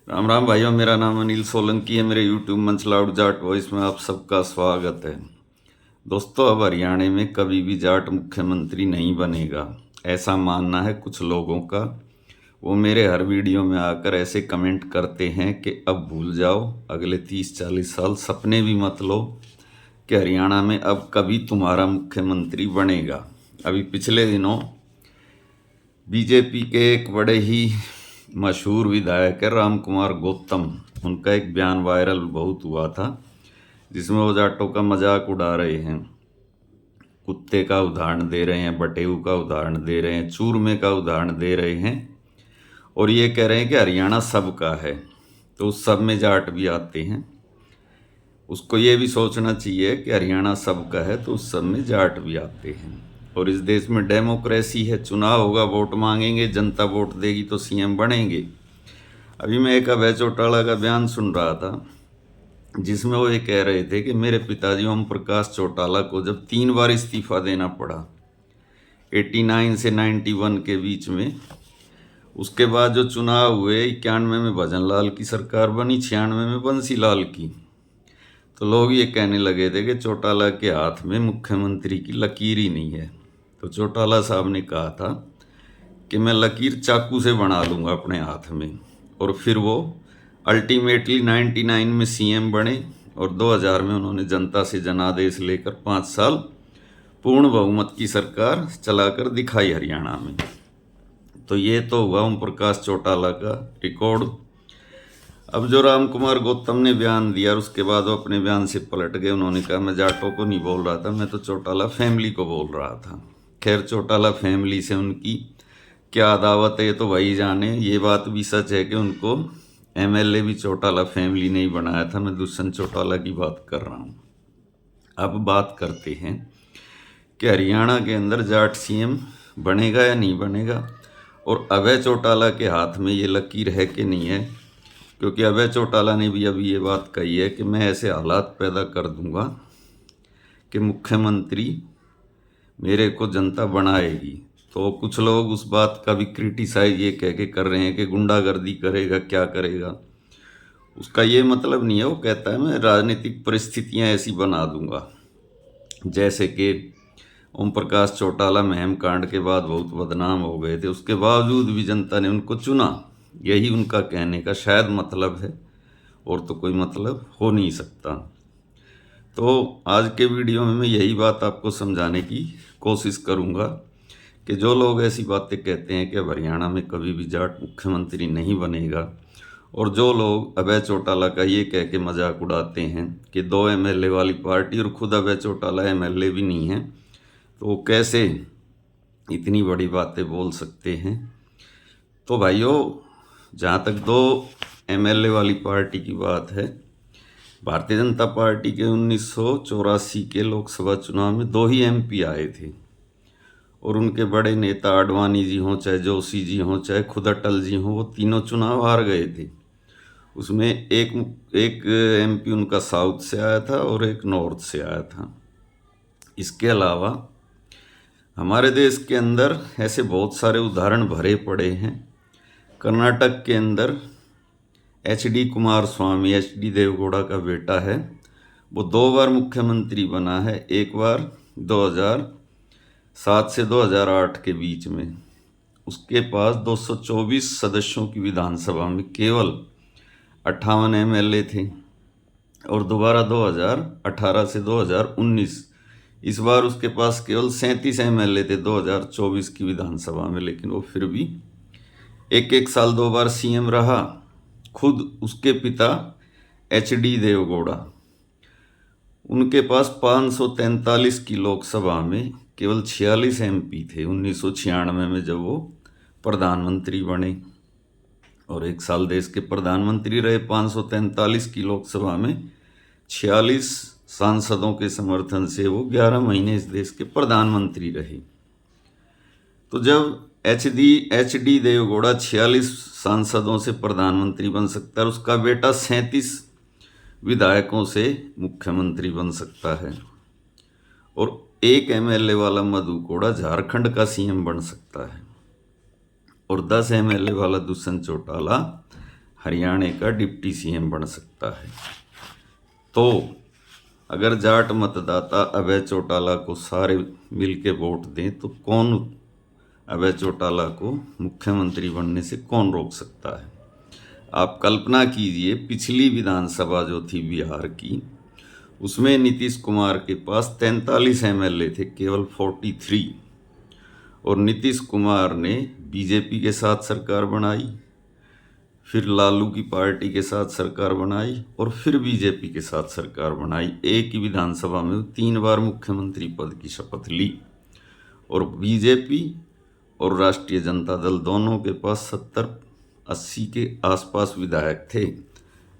राम राम भाइयों, मेरा नाम अनिल सोलंकी है। मेरे यूट्यूब मंच लाउड जाट वॉइस में आप सबका स्वागत है। दोस्तों, अब हरियाणा में कभी भी जाट मुख्यमंत्री नहीं बनेगा, ऐसा मानना है कुछ लोगों का। वो मेरे हर वीडियो में आकर ऐसे कमेंट करते हैं कि अब भूल जाओ, अगले 30-40 साल सपने भी मत लो कि हरियाणा में अब कभी तुम्हारा मुख्यमंत्री बनेगा। अभी पिछले दिनों बीजेपी के एक बड़े ही मशहूर विधायक है राम कुमार गौतम, उनका एक बयान वायरल बहुत हुआ था जिसमें वो जाटों का मजाक उड़ा रहे हैं। कुत्ते का उदाहरण दे रहे हैं, बटेऊ का उदाहरण दे रहे हैं, चूरमे का उदाहरण दे रहे हैं और ये कह रहे हैं कि हरियाणा सबका है। तो उस सब में जाट भी आते हैं। उसको ये भी सोचना चाहिए कि हरियाणा सबका है तो उस सब में जाट भी आते हैं। और इस देश में डेमोक्रेसी है, चुनाव होगा, वोट मांगेंगे, जनता वोट देगी तो सीएम बनेंगे। अभी मैं एक अभय चौटाला का बयान सुन रहा था जिसमें वो ये कह रहे थे कि मेरे पिताजी ओम प्रकाश चौटाला को जब 3 बार इस्तीफा देना पड़ा 89 से 91 के बीच में, उसके बाद जो चुनाव हुए 91 में भजन लाल की सरकार बनी, 96 में बंसी लाल की, तो लोग ये कहने लगे थे कि चौटाला के हाथ में मुख्यमंत्री की लकीर ही नहीं है। तो चौटाला साहब ने कहा था कि मैं लकीर चाकू से बना लूँगा अपने हाथ में। और फिर वो अल्टीमेटली 99 में सीएम बने और 2000 में उन्होंने जनता से जनादेश लेकर 5 साल पूर्ण बहुमत की सरकार चलाकर दिखाई हरियाणा में। तो ये तो हुआ ओम प्रकाश चौटाला का रिकॉर्ड। अब जो राम कुमार गौतम ने बयान दिया उसके बाद वो अपने बयान से पलट गए। उन्होंने कहा मैं जाटों को नहीं बोल रहा था, मैं तो चौटाला फैमिली को बोल रहा था। खैर, चौटाला फैमिली से उनकी क्या अदावत है ये तो वही जाने। ये बात भी सच है कि उनको एमएलए भी चौटाला फैमिली ने ही बनाया था। मैं दुष्यंत चौटाला की बात कर रहा हूँ। अब बात करते हैं कि हरियाणा के अंदर जाट सीएम बनेगा या नहीं बनेगा, और अभय चौटाला के हाथ में ये लकीर है कि नहीं है। क्योंकि अभय चौटाला ने भी अभी ये बात कही है कि मैं ऐसे हालात पैदा कर दूंगा कि मुख्यमंत्री मेरे को जनता बनाएगी। तो कुछ लोग उस बात का भी क्रिटिसाइज ये कह के कर रहे हैं कि गुंडागर्दी करेगा, क्या करेगा। उसका ये मतलब नहीं है। वो कहता है मैं राजनीतिक परिस्थितियां ऐसी बना दूंगा, जैसे कि ओम प्रकाश चौटाला महम कांड के बाद बहुत बदनाम हो गए थे, उसके बावजूद भी जनता ने उनको चुना। यही उनका कहने का शायद मतलब है, और तो कोई मतलब हो नहीं सकता। तो आज के वीडियो में मैं यही बात आपको समझाने की कोशिश करूंगा कि जो लोग ऐसी बातें कहते हैं कि हरियाणा में कभी भी जाट मुख्यमंत्री नहीं बनेगा, और जो लोग अभय चौटाला का ये कह के मजाक उड़ाते हैं कि 2 एमएलए वाली पार्टी और खुद अभय चौटाला एमएलए भी नहीं है, तो वो कैसे इतनी बड़ी बातें बोल सकते हैं। तो भाइयों, जहाँ तक 2 एमएलए वाली पार्टी की बात है, भारतीय जनता पार्टी के 1984 के लोकसभा चुनाव में 2 ही एमपी आए थे, और उनके बड़े नेता आडवाणी जी हों, चाहे जोशी जी हों, चाहे खुद अटल जी हों, वो तीनों चुनाव हार गए थे। उसमें एक एमपी उनका साउथ से आया था और एक नॉर्थ से आया था। इसके अलावा हमारे देश के अंदर ऐसे बहुत सारे उदाहरण भरे पड़े हैं। कर्नाटक के अंदर एचडी कुमार स्वामी, एचडी देवगौड़ा का बेटा है, वो 2 बार मुख्यमंत्री बना है। एक बार 2007 से 2008 के बीच में। उसके पास 224 सदस्यों की विधानसभा में केवल 58 एमएलए थे। और दोबारा 2018 से 2019, इस बार उसके पास केवल 37 एमएलए थे 2024 की विधानसभा में। लेकिन वो फिर भी एक साल 2 बार सीएम रहा। खुद उसके पिता एचडी देवगौड़ा, उनके पास 543 की लोकसभा में केवल 46 एमपी थे 1996 में, जब वो प्रधानमंत्री बने। और 1 साल देश के प्रधानमंत्री रहे। 543 की लोकसभा में 46 सांसदों के समर्थन से वो 11 महीने इस देश के प्रधानमंत्री रहे। तो जब एचडी देवगौड़ा 46 सांसदों से प्रधानमंत्री बन सकता है, उसका बेटा 37 विधायकों से मुख्यमंत्री बन सकता है, और 1 एमएलए वाला मधु कोड़ा झारखंड का सीएम बन सकता है, और 10 एमएलए वाला दुष्यंत चौटाला हरियाणा का डिप्टी सीएम बन सकता है। तो अगर जाट मतदाता अभय चौटाला को सारे मिलके वोट दें तो कौन अभय चौटाला को मुख्यमंत्री बनने से कौन रोक सकता है? आप कल्पना कीजिए, पिछली विधानसभा जो थी बिहार की, उसमें नीतीश कुमार के पास 43 एमएलए थे, केवल 43, और नीतीश कुमार ने बीजेपी के साथ सरकार बनाई, फिर लालू की पार्टी के साथ सरकार बनाई और फिर बीजेपी के साथ सरकार बनाई। एक ही विधानसभा में 3 बार मुख्यमंत्री पद की शपथ ली। और बीजेपी और राष्ट्रीय जनता दल दोनों के पास 70-80 के आसपास विधायक थे।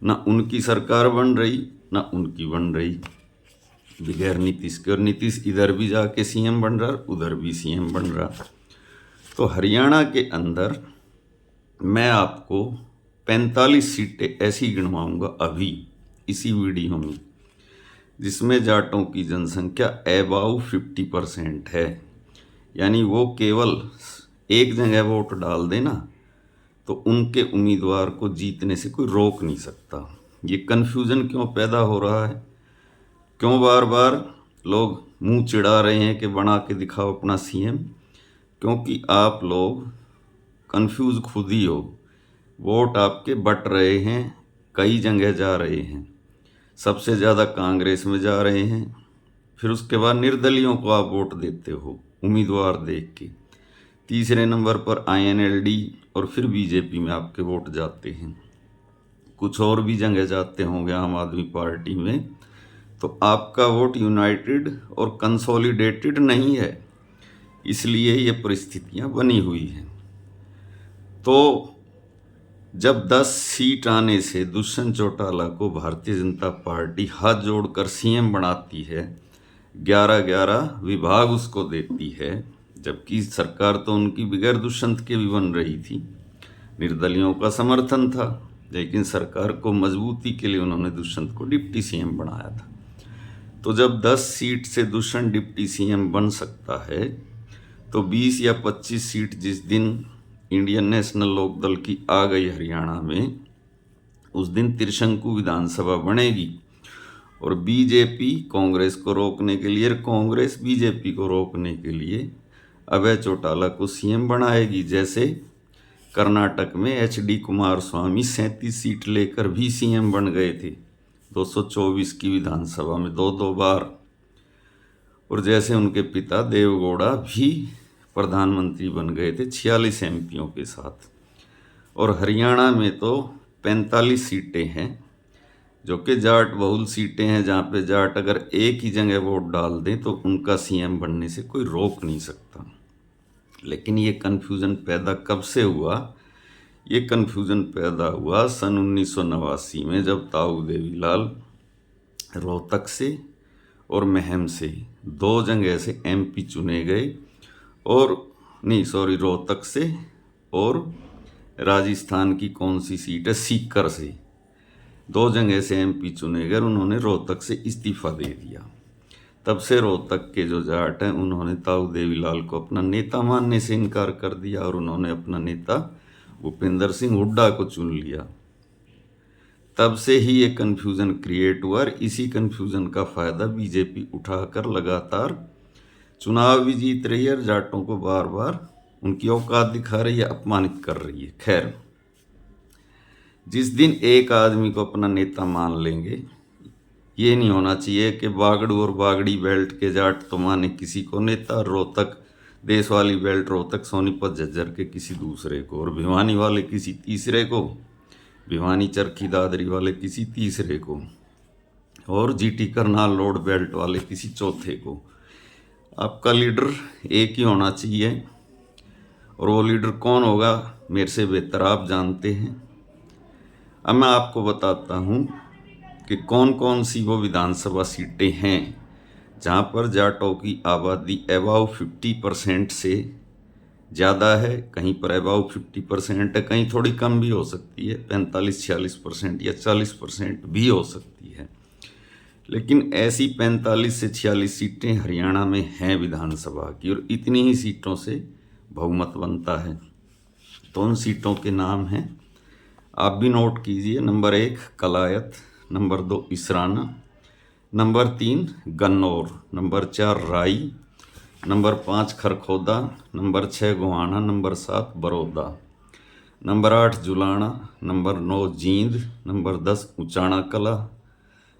न उनकी सरकार बन रही न उनकी बन रही बगैर नीतीश के, और नीतीश इधर भी जाके सीएम बन रहा उधर भी सीएम बन रहा। तो हरियाणा के अंदर मैं आपको 45 सीटें ऐसी गिनवाऊंगा अभी इसी वीडियो में, जिसमें जाटों की जनसंख्या अबाउ 50% है। यानी वो केवल एक जगह वोट डाल देना तो उनके उम्मीदवार को जीतने से कोई रोक नहीं सकता। ये कन्फ्यूज़न क्यों पैदा हो रहा है? क्यों बार बार लोग मुंह चिढ़ा रहे हैं कि बना के दिखाओ अपना सीएम? क्योंकि आप लोग कन्फ्यूज़ खुद ही हो। वोट आपके बट रहे हैं, कई जगह जा रहे हैं। सबसे ज़्यादा कांग्रेस में जा रहे हैं, फिर उसके बाद निर्दलियों को आप वोट देते हो उम्मीदवार देख के। तीसरे नंबर पर आईएनएलडी और फिर बीजेपी में आपके वोट जाते हैं। कुछ और भी जगह जाते होंगे आम आदमी पार्टी में। तो आपका वोट यूनाइटेड और कंसोलिडेटेड नहीं है, इसलिए ये परिस्थितियां बनी हुई हैं। तो जब 10 सीट आने से दुष्यंत चौटाला को भारतीय जनता पार्टी हाथ जोड़कर सीएम बनाती है, 11-11 विभाग उसको देती है, जबकि सरकार तो उनकी बगैर दुष्यंत के भी बन रही थी, निर्दलियों का समर्थन था, लेकिन सरकार को मजबूती के लिए उन्होंने दुष्यंत को डिप्टी सीएम बनाया था। तो जब 10 सीट से दुष्यंत डिप्टी सीएम बन सकता है, तो 20 या 25 सीट जिस दिन इंडियन नेशनल लोकदल की आ गई हरियाणा में, उस दिन त्रिशंकु विधानसभा बनेगी और बीजेपी कांग्रेस को रोकने के लिए, कांग्रेस बीजेपी को रोकने के लिए अभय चौटाला को सीएम बनाएगी। जैसे कर्नाटक में एचडी कुमारस्वामी 37 सीट लेकर भी सीएम बन गए थे 224 की विधानसभा में 2-2 बार, और जैसे उनके पिता देवगौड़ा भी प्रधानमंत्री बन गए थे 46 एमपियों के साथ। और हरियाणा में तो 45 सीटें हैं जो कि जाट बहुल सीटें हैं, जहाँ पे जाट अगर एक ही जगह वोट डाल दें तो उनका सीएम बनने से कोई रोक नहीं सकता। लेकिन ये कन्फ्यूज़न पैदा कब से हुआ? ये कन्फ्यूज़न पैदा हुआ सन 1989 में, जब ताऊ देवीलाल रोहतक से और महम से 2 जगह से एमपी चुने गए, और रोहतक से और राजस्थान की कौन सी सीट है, सीकर से 2 जगह से एमपी चुने गए। उन्होंने रोहतक से इस्तीफा दे दिया। तब से रोहतक के जो जाट हैं उन्होंने ताऊ देवीलाल को अपना नेता मानने से इनकार कर दिया और उन्होंने अपना नेता भूपेंद्र सिंह हुड्डा को चुन लिया। तब से ही ये कन्फ्यूज़न क्रिएट हुआ, और इसी कन्फ्यूज़न का फ़ायदा बीजेपी उठाकर लगातार चुनाव भी जीत रही है और जाटों को बार बार उनकी औकात दिखा रही है, अपमानित कर रही है। खैर, जिस दिन एक आदमी को अपना नेता मान लेंगे, ये नहीं होना चाहिए कि बागड़ू और बागड़ी बेल्ट के जाट तो माने किसी को नेता, रोहतक देश वाली बेल्ट रोहतक सोनीपत झज्जर के किसी दूसरे को, और भिवानी वाले किसी तीसरे को, भिवानी चरखी दादरी वाले किसी तीसरे को, और जीटी करनाल लोड बेल्ट वाले किसी चौथे को। आपका लीडर एक ही होना चाहिए, और वो लीडर कौन होगा मेरे से बेहतर आप जानते हैं। अब मैं आपको बताता हूँ कि कौन कौन सी वो विधानसभा सीटें हैं जहाँ पर जाटों की आबादी अबाउ 50% से ज़्यादा है, कहीं पर अबाउ 50% है, कहीं थोड़ी कम भी हो सकती है, 45-46% या 40% भी हो सकती है। लेकिन ऐसी 45 से 46 सीटें हरियाणा में हैं विधानसभा की, और इतनी ही सीटों से बहुमत बनता है। तो उन सीटों के नाम हैं, आप भी नोट कीजिए। Number 1 Kalayat, number 2 Israna, number 3 Ganaur, number 4 Rai, number 5 Kharkhoda, number 6 Gohana, number 7 Baroda, number 8 Julana, number 9 Jind, number 10 Uchana Kalan,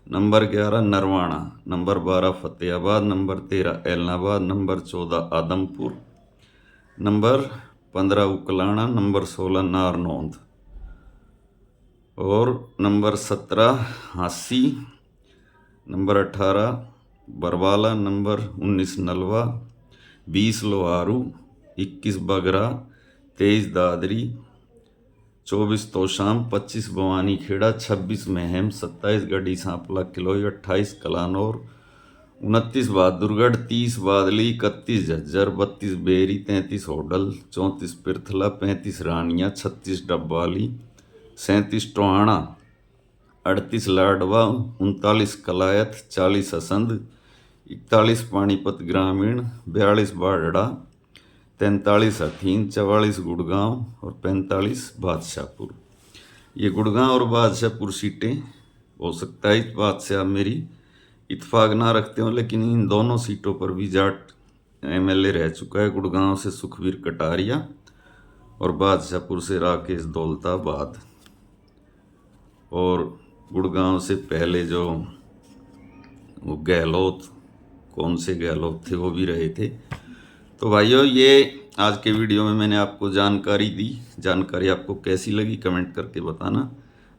number 11 Narwana, number 12 Fatehabad, number 13 Ellenabad, number 14 Adampur, number 15 Uklana, number 16 Narnaund और number 17 Hansi, number 18 Barwala, number 19 Nalwa, 20 Loharu, 21 Bagra, 23 Dadri, 24 Tosham, 25 Bhavani Kheda, 26 Meham, 27 Garhi Sampla Kiloi, 28 Kalanaur, 29 Bahadurgarh, 30 बादली, 31 झज्जर, 32 बेरी, 33 होडल, 34 पिरथला, 35 रानिया, 36 डब्बाली, 37 टोहाना, 38 लाडवा, 39 कलायत, 40 असंध, 41 पानीपत ग्रामीण, 42 बाढ़ड़ा, 43 हथीन, 44 गुड़गांव और 45 बादशाहपुर। ये गुड़गांव और बादशाहपुर सीटें हो सकता है इस बात से आप मेरी इत्फाक ना रखते हो, लेकिन इन दोनों सीटों पर भी जाट एमएलए रह चुका है। गुड़गांव से सुखवीर कटारिया और बादशाहपुर से राकेश दौलताबाद, और गुड़गांव से पहले जो वो गहलोत, कौन से गहलोत थे, वो भी रहे थे। तो भाइयों, ये आज के वीडियो में मैंने आपको जानकारी दी। जानकारी आपको कैसी लगी कमेंट करके बताना।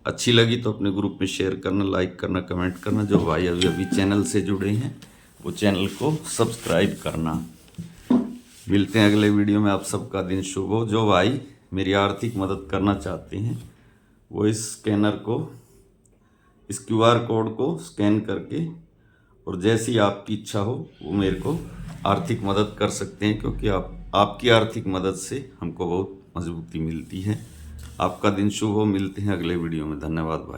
अच्छी लगी तो अपने ग्रुप में शेयर करना, लाइक करना, कमेंट करना। जो भाई अभी अभी चैनल से जुड़े हैं वो चैनल को सब्सक्राइब करना। मिलते हैं अगले वीडियो में। आप सबका दिन शुभ हो। जो भाई मेरी आर्थिक मदद करना चाहते हैं वो इस स्कैनर को, इस QR कोड को स्कैन करके और जैसी आपकी इच्छा हो वो मेरे को आर्थिक मदद कर सकते हैं, क्योंकि आपकी आर्थिक मदद से हमको बहुत मजबूती मिलती है। आपका दिन शुभ हो। मिलते हैं अगले वीडियो में। धन्यवाद भाई।